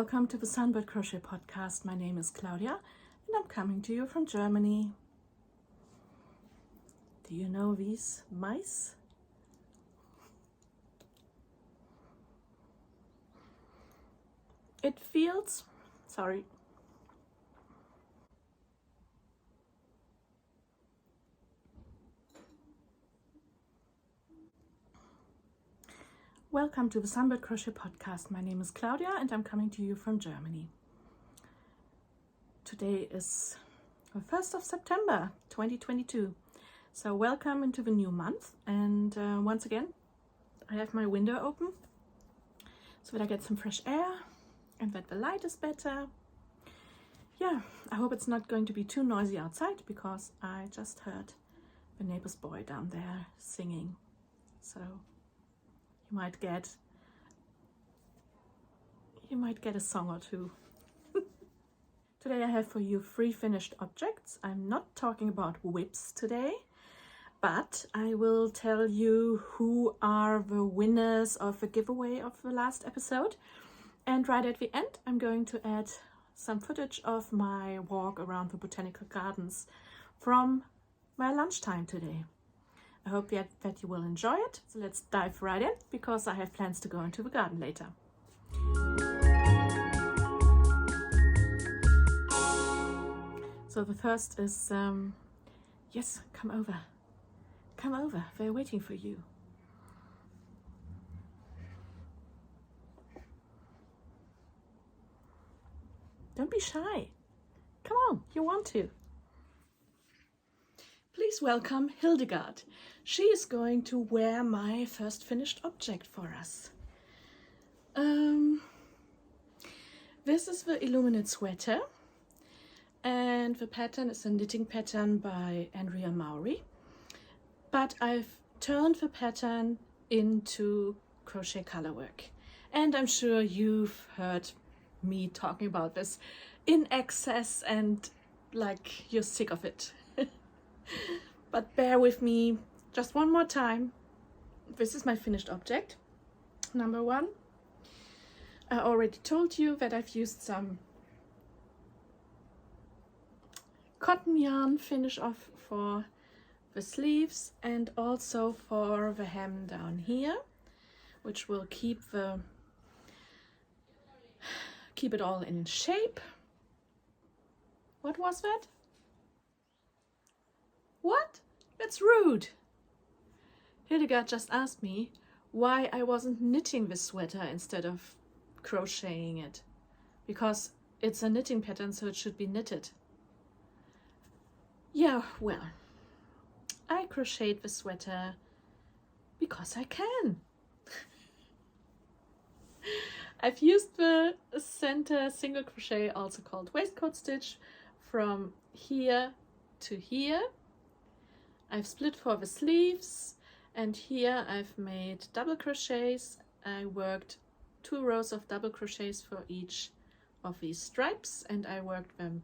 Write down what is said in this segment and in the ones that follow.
welcome to the Sunbirdcrochet Podcast. My name is Claudia and I'm coming to you from Germany. Do you know these mice? It feels, Welcome to the Sunbirdcrochet Podcast. My name is Claudia and I'm coming to you from Germany. Today is the 1st of September 2022. So welcome into the new month, and once again I have my window open so that I get some fresh air and that the light is better. Yeah, I hope it's not going to be too noisy outside because I just heard the neighbor's boy down there singing. So you might get a song or two. Today I have for you 3 finished objects. I'm not talking about whips today, but I will tell you who are the winners of the giveaway of the last episode. And right at the end, I'm going to add some footage of my walk around the botanical gardens from my lunchtime today. I hope that you will enjoy it. So let's dive right in because I have plans to go into the garden later. So the first is, yes, come over. Come over, they're waiting for you. Don't be shy. Come on, you want to. Please welcome Hildegard. She is going to wear my first finished object for us. This is the Illuminate sweater, and the pattern is a knitting pattern by Andrea Mowry. But I've turned the pattern into crochet colorwork, and I'm sure you've heard me talking about this in excess and like you're sick of it. But bear with me just one more time. This is my finished object. Number 1. I already told you that I've used some cotton yarn finish off for the sleeves and also for the hem down here, which will keep it all in shape. What was that? What? That's rude. Hildegard just asked me why I wasn't knitting this sweater instead of crocheting it, because it's a knitting pattern, so it should be knitted. Yeah, well, I crocheted the sweater because I can. I've used the center single crochet, also called waistcoat stitch, from here to here. I've split for the sleeves, and here I've made double crochets. I worked 2 rows of double crochets for each of these stripes, and I worked them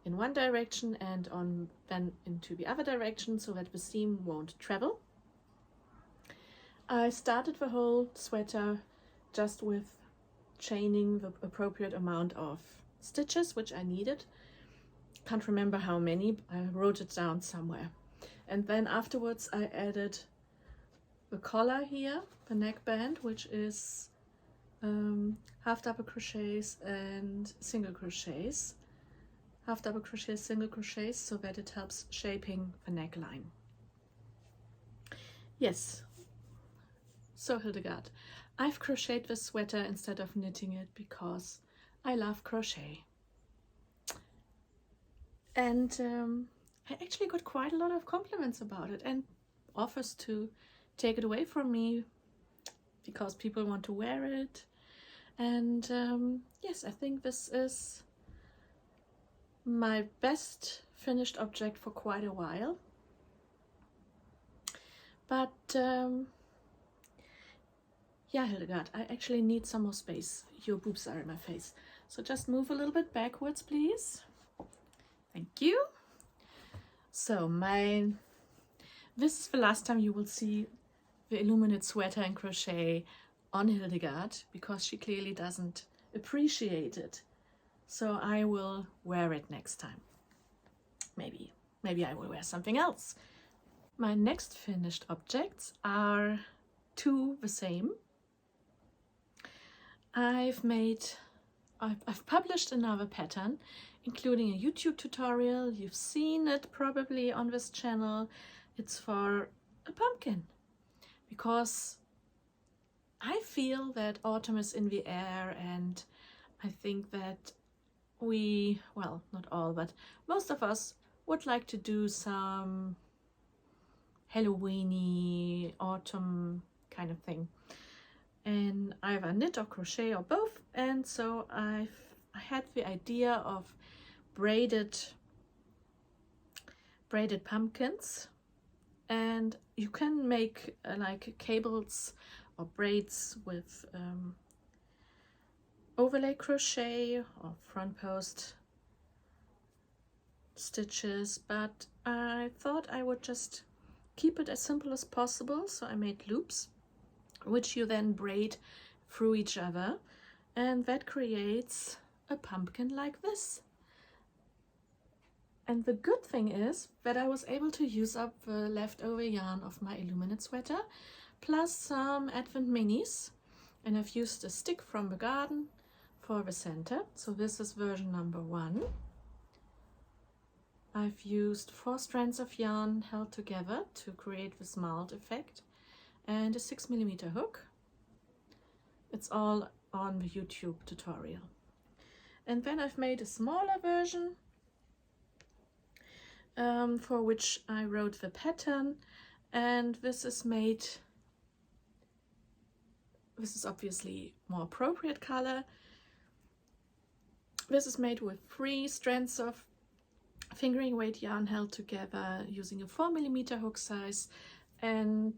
in one direction and then into the other direction so that the seam won't travel. I started the whole sweater just with chaining the appropriate amount of stitches which I needed. Can't remember how many, I wrote it down somewhere. And then afterwards I added the collar here, the neckband, which is half double crochets and single crochets. Half double crochets, single crochets, so that it helps shaping the neckline. Yes, so Hildegard, I've crocheted the sweater instead of knitting it because I love crochet. And I actually got quite a lot of compliments about it and offers to take it away from me because people want to wear it. And yes, I think this is my best finished object for quite a while. But yeah, Hildegard, I actually need some more space. Your boobs are in my face. So just move a little bit backwards, please. Thank you. So this is the last time you will see the Illuminate sweater and crochet on Hildegard, because she clearly appreciated. So I will wear it next time. Maybe I will wear something else. My next finished objects are two the same. I've published another pattern, including a YouTube tutorial. You've seen it probably on this channel. It's for a pumpkin, because I feel that autumn is in the air, and I think that we, well, not all, but most of us would like to do some Halloweeny autumn kind of thing, and either knit or crochet or both. And so I had the idea of braided pumpkins, and you can make like cables or braids with overlay crochet or front post stitches, but I thought I would just keep it as simple as possible. So I made loops which you then braid through each other, and that creates a pumpkin like this. And the good thing is that I was able to use up the leftover yarn of my Illuminate sweater, plus some Advent minis, and I've used a stick from the garden for the center. So this is version number 1. I've used 4 strands of yarn held together to create this mold effect, and a 6mm hook. It's all on the YouTube tutorial. And then I've made a smaller version for which I wrote the pattern, and this is obviously more appropriate color. This is made with 3 strands of fingering weight yarn held together using a 4mm hook size, and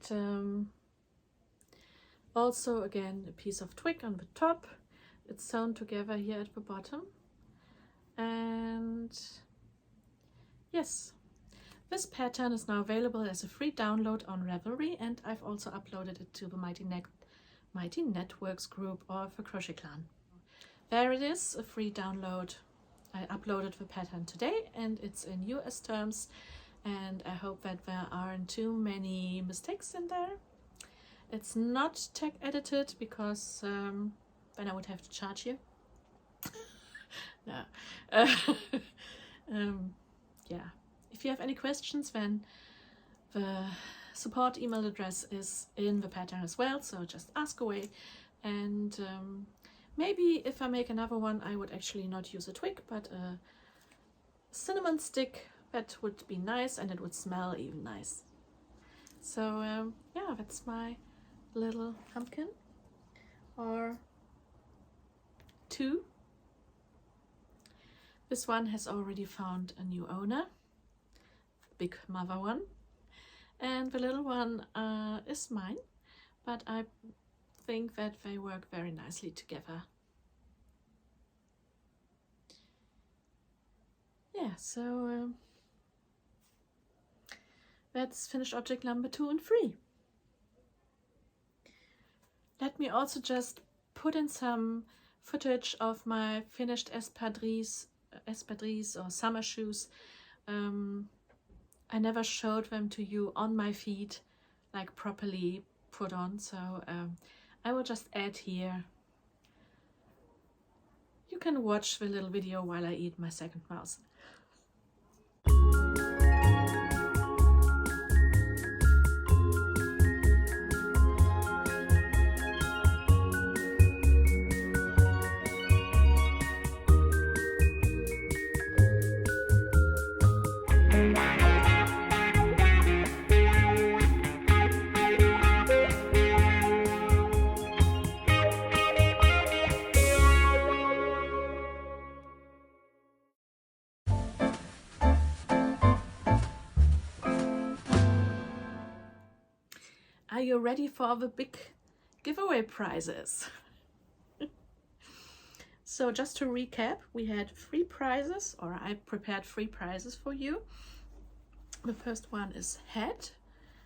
also again a piece of twig on the top. It's sewn together here at the bottom. And yes, this pattern is now available as a free download on Ravelry, and I've also uploaded it to the Mighty Networks group of the Crochet Clan. There it is, a free download. I uploaded the pattern today, and it's in US terms, and I hope that there aren't too many mistakes in there. It's not tech edited, because then I would have to charge you. No. Yeah. If you have any questions, then the support email address is in the pattern as well, so just ask away. And maybe if I make another one, I would actually not use a twig, but a cinnamon stick. That would be nice, and it would smell even nice. So yeah, that's my little pumpkin, or 2. This one has already found a new owner, the big mother one, and the little one is mine, but I think that they work very nicely together. Yeah, so that's finished object number 2 and 3. Let me also just put in some footage of my finished espadrilles or summer shoes. I never showed them to you on my feet, like properly put on, so I will just add here. You can watch the little video while I eat my second mouse. Are you ready for the big giveaway prizes? So just to recap, we had 3 prizes, or I prepared 3 prizes for you. The first one is head.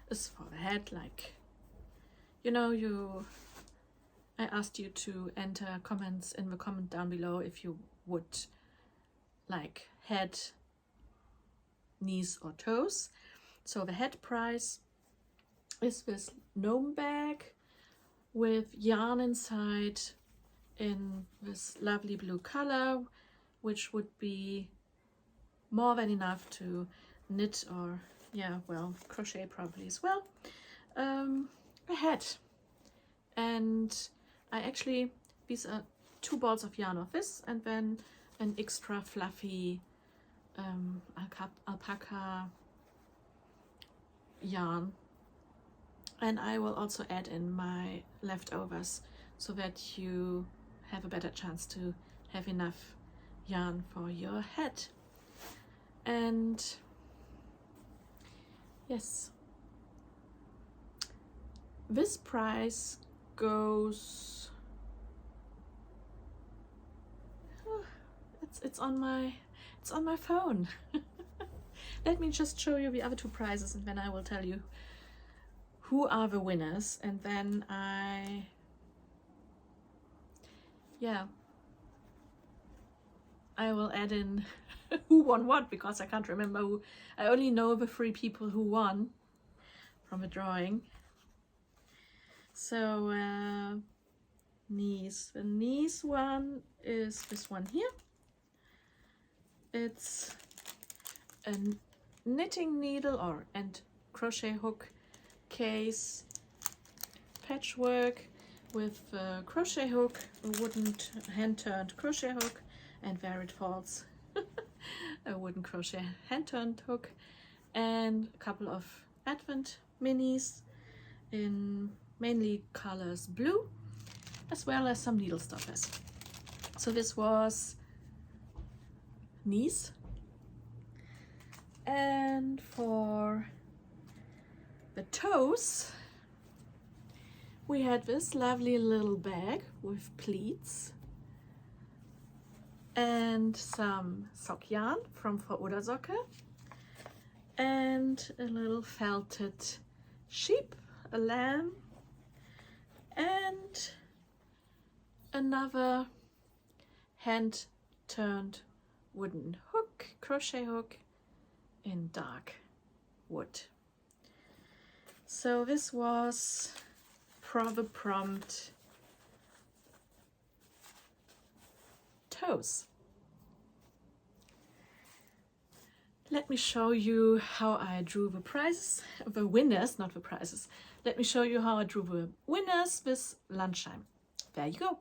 Is for the head, like, you know, I asked you to enter comments in the comment down below if you would like head, knees or toes. So the head price is this gnome bag with yarn inside in this lovely blue color, which would be more than enough to knit or crochet probably as well. A hat, and these are 2 balls of yarn of this, and then an extra fluffy alpaca yarn, and I will also add in my leftovers so that you have a better chance to have enough yarn for your hat. And yes, this price goes, it's on my phone. Let me just show you the other 2 prizes, and then I will tell you who are the winners, and then I will add in who won what, because I can't remember who. I only know the 3 people who won from the drawing. So knees. The knees one is this one here. It's a knitting needle and crochet hook case patchwork with a crochet hook, a wooden hand-turned crochet hook, and there it falls, a wooden crochet hand-turned hook, and a couple of advent minis in mainly colors blue, as well as some needle stoppers. So this was knees. And for the toes, we had this lovely little bag with pleats and some sock yarn from Verodersocke, and a little felted sheep, a lamb, and another hand-turned wooden hook, crochet hook in dark wood. So this was the prompt toes. Let me show you how I drew the prizes, the winners, not the prizes. Let me show you how I drew the winners with Lunchtime. There you go.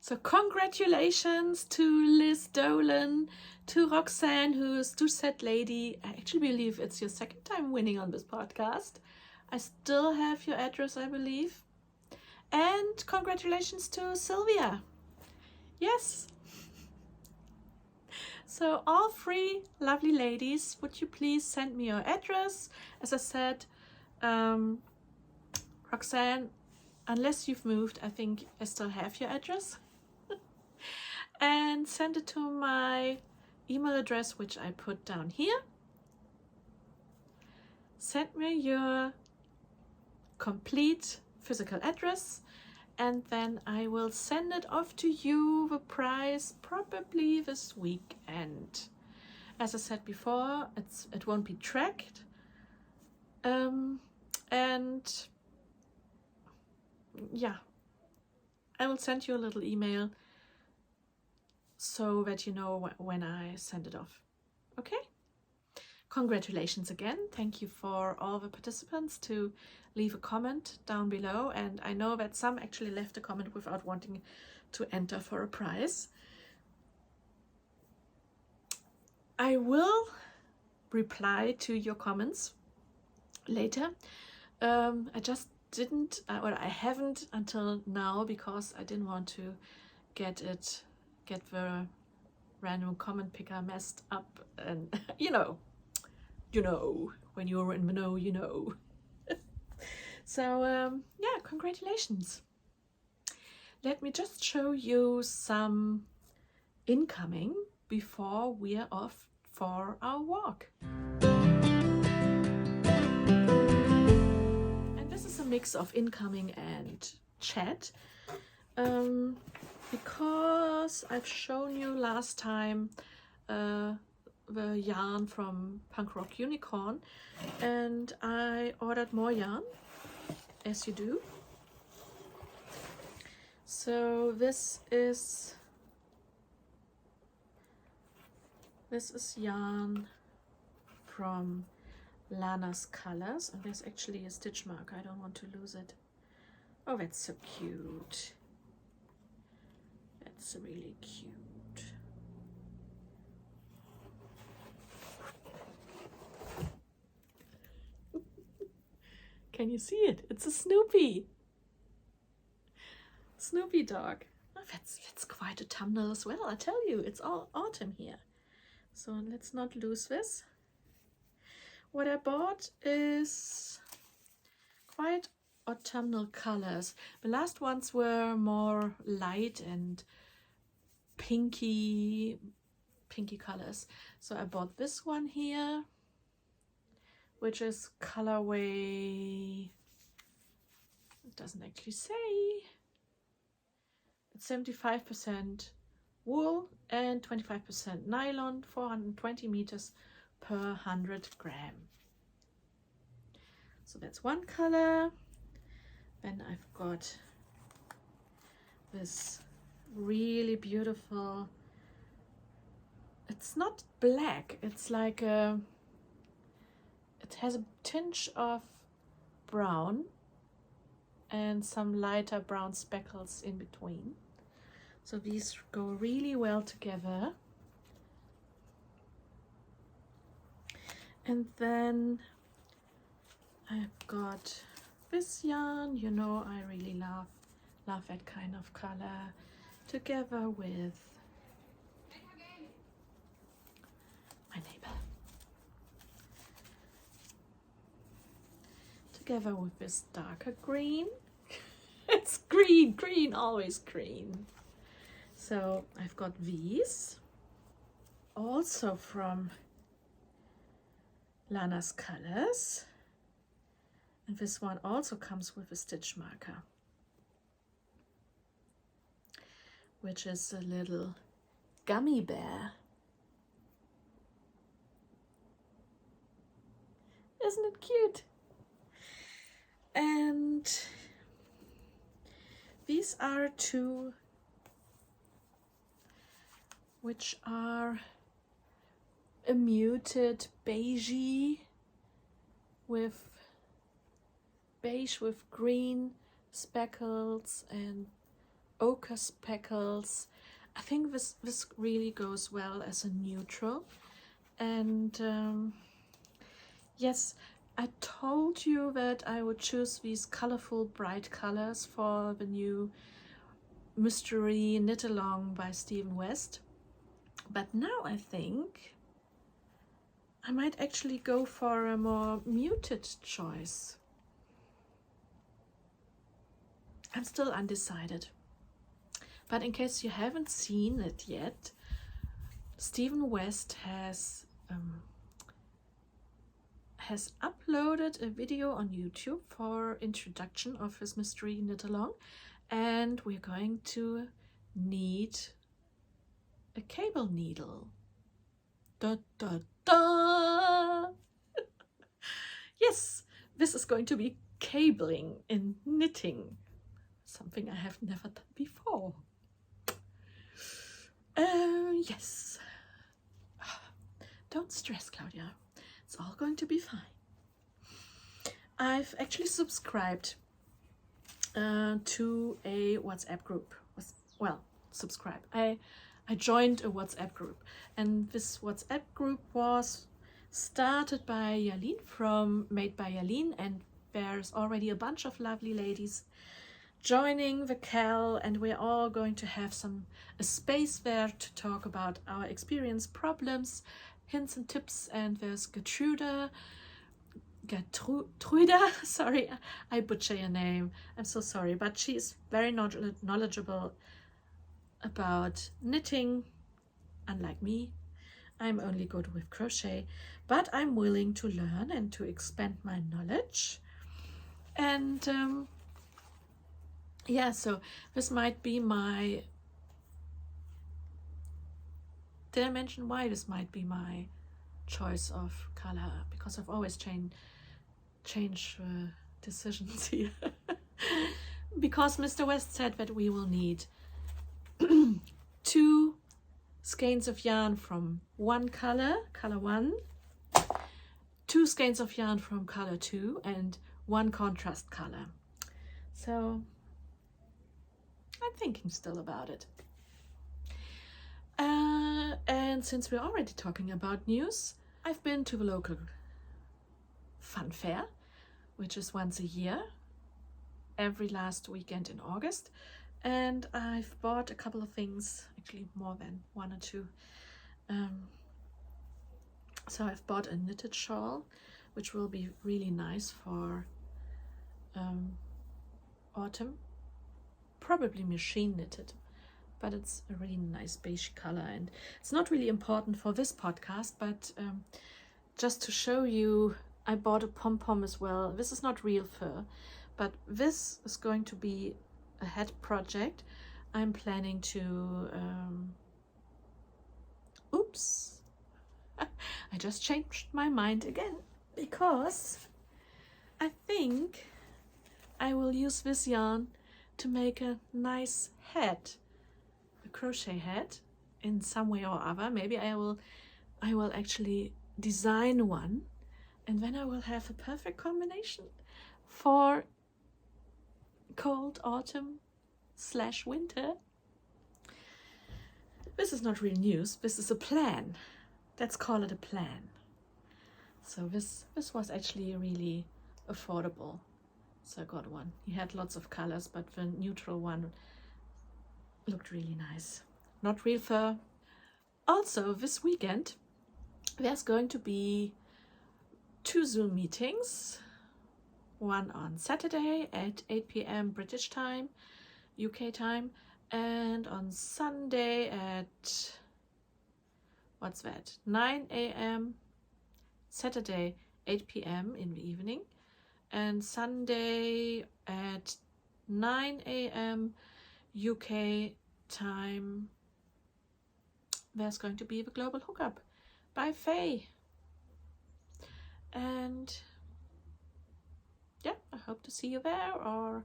So congratulations to Liz Dolan, to Roxanne, who's to Set Lady. I actually believe it's your 2nd time winning on this podcast. I still have your address, I believe. And congratulations to Sylvia. Yes. So all 3 lovely ladies, would you please send me your address? As I said, Roxanne, unless you've moved, I think I still have your address. And send it to my email address, which I put down here. Send me your complete physical address, and then I will send it off to you, the prize, probably this weekend. As I said before, it won't be tracked, and yeah, I will send you a little email so that you know when I send it off. Okay? Congratulations again. Thank you for all the participants to leave a comment down below. And I know that some actually left a comment without wanting to enter for a prize. I will reply to your comments later. I just didn't, or I haven't until now, because I didn't want to get the random comment picker messed up, and you know, when you're in the know, you know. So yeah, congratulations. Let me just show you some incoming before we're off for our walk. And this is a mix of incoming and chat, because I've shown you last time the yarn from Punk Rock Unicorn, and I ordered more yarn, as you do. So this is yarn from Lanascolours, and there's actually a stitch marker. I don't want to lose it. Oh, that's so cute. That's really cute. Can you see it? It's a Snoopy. Snoopy dog. Oh, that's quite a thumbnail as well. I tell you, it's all autumn here. So let's not lose this. What I bought is quite autumnal colors. The last ones were more light and pinky colors. So I bought this one here, which is colorway, it doesn't actually say. It's 75% wool and 25% nylon, 420 meters per 100 gram. So that's one color. Then I've got this really beautiful, it's not black, it's like a, it has a tinge of brown and some lighter brown speckles in between. So these go really well together. And then I've got this yarn, you know, I really love that kind of color, together with my neighbor. Together with this darker green. It's green, always green. So I've got these, also from Lanascolours, and this one also comes with a stitch marker, which is a little gummy bear. Isn't it cute? And these are two which are a muted beige with green speckles and ochre speckles. I think this really goes well as a neutral. And yes, I told you that I would choose these colorful bright colors for the new Mystery Knit Along by Stephen West. But now I think I might actually go for a more muted choice. I'm still undecided. But in case you haven't seen it yet, Stephen West has uploaded a video on YouTube for introduction of his Mystery Knit Along, and we're going to need a cable needle. Da, da, da. Yes, this is going to be cabling in knitting. something I have never done before. Yes. Don't stress, Claudia. It's all going to be fine. I've actually subscribed to a WhatsApp group. I joined a WhatsApp group, and this WhatsApp group was started by Yaline from Made by Yaline, and there's already a bunch of lovely ladies joining the CAL, and we're all going to have a space there to talk about our experience, problems, hints and tips. And there's Gertruda, sorry, I butcher your name, I'm so sorry, but she's very knowledgeable about knitting. Unlike me, I'm only good with crochet, but I'm willing to learn and to expand my knowledge. And so this might be my, did I mention why this might be my choice of color? Because I've always changed decisions here. Because Mr. West said that we will need 2 skeins of yarn from one color 1, 2 skeins of yarn from color 2, and 1 contrast color. So I'm thinking still about it. And since we're already talking about news, I've been to the local fun fair, which is once a year, every last weekend in August. And I've bought a couple of things, actually more than 1 or 2. So I've bought a knitted shawl, which will be really nice for autumn. Probably machine knitted, but it's a really nice beige color, and it's not really important for this podcast, but just to show you, I bought a pom-pom as well. This is not real fur, but this is going to be a head project. I'm planning to I just changed my mind again, because I think I will use this yarn to make a nice head, a crochet head in some way or other. Maybe I will actually design one, and then I will have a perfect combination for cold autumn / winter. This is not real news, this is a plan. Let's call it a plan. So this was actually really affordable, so I got one. He had lots of colors, but the neutral one looked really nice. Not real fur. Also, this weekend there's going to be 2 Zoom meetings. One on Saturday at 8 p.m. British time, UK time, and on Sunday at 9 a.m. Saturday 8 p.m. in the evening, and Sunday at 9 a.m. UK time there's going to be the Global Hookup by Faye. And yeah, I hope to see you there, or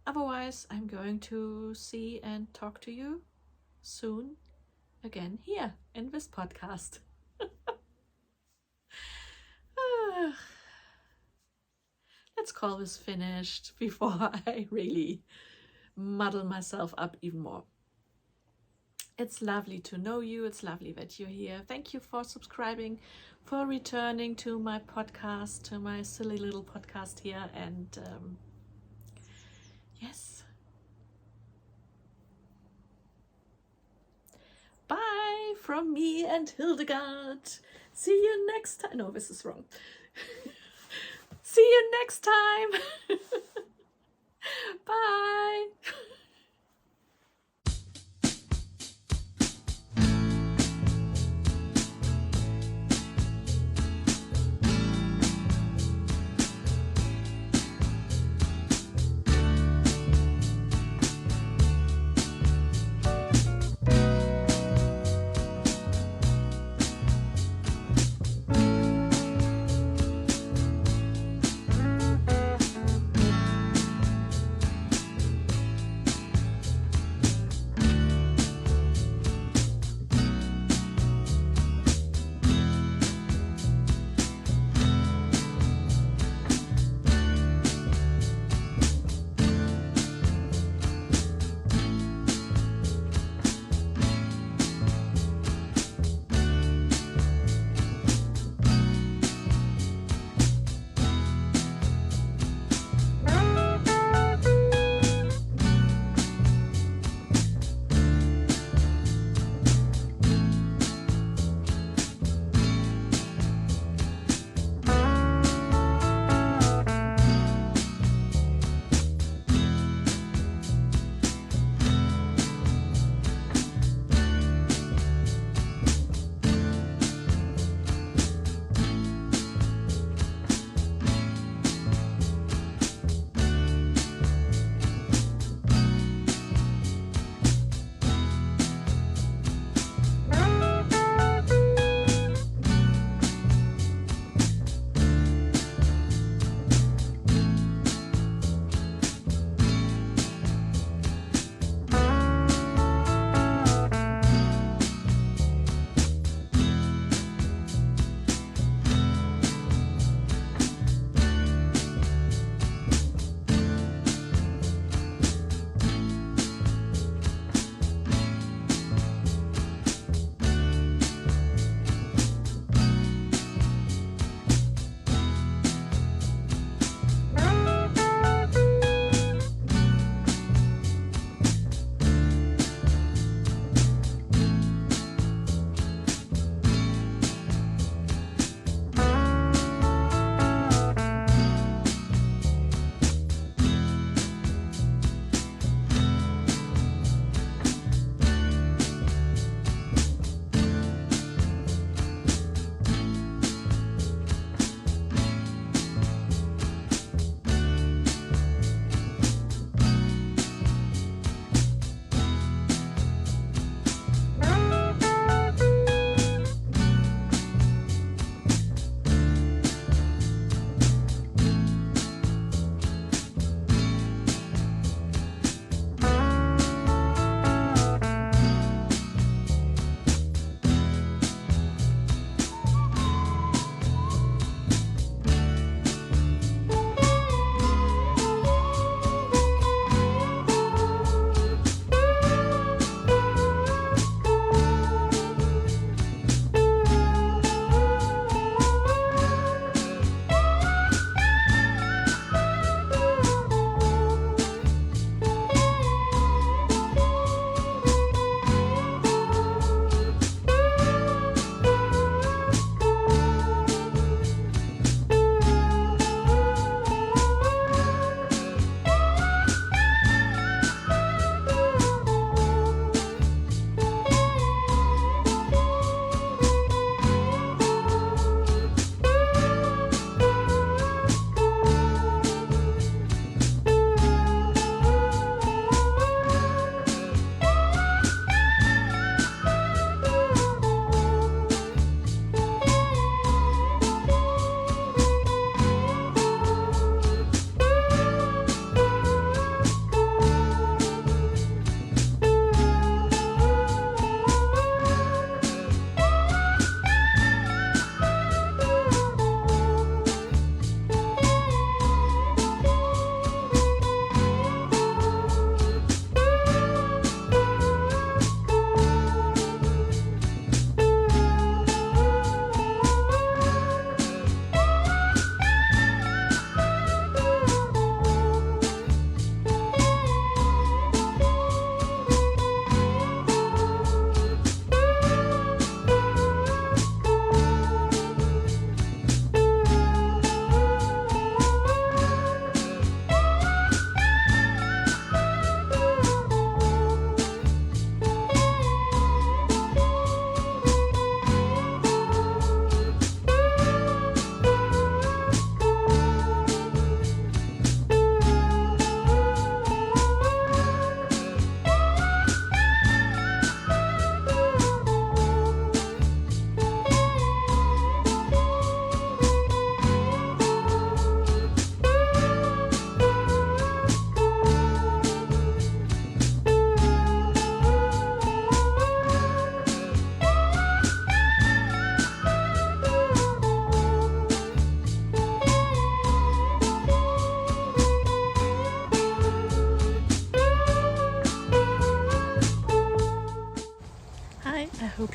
otherwise I'm going to see and talk to you soon again here in this podcast. Let's call this finished before I really muddle myself up even more. It's lovely to know you. It's lovely that you're here. Thank you for subscribing, for returning to my podcast, to my silly little podcast here. And yes. Bye from me and Hildegard. See you next time. No, this is wrong. See you next time. Bye.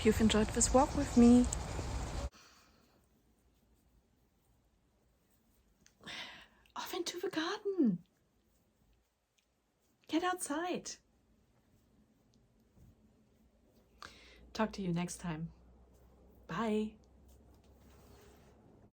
hope you've enjoyed this walk with me. Off into the garden. Get outside. Talk to you next time. Bye.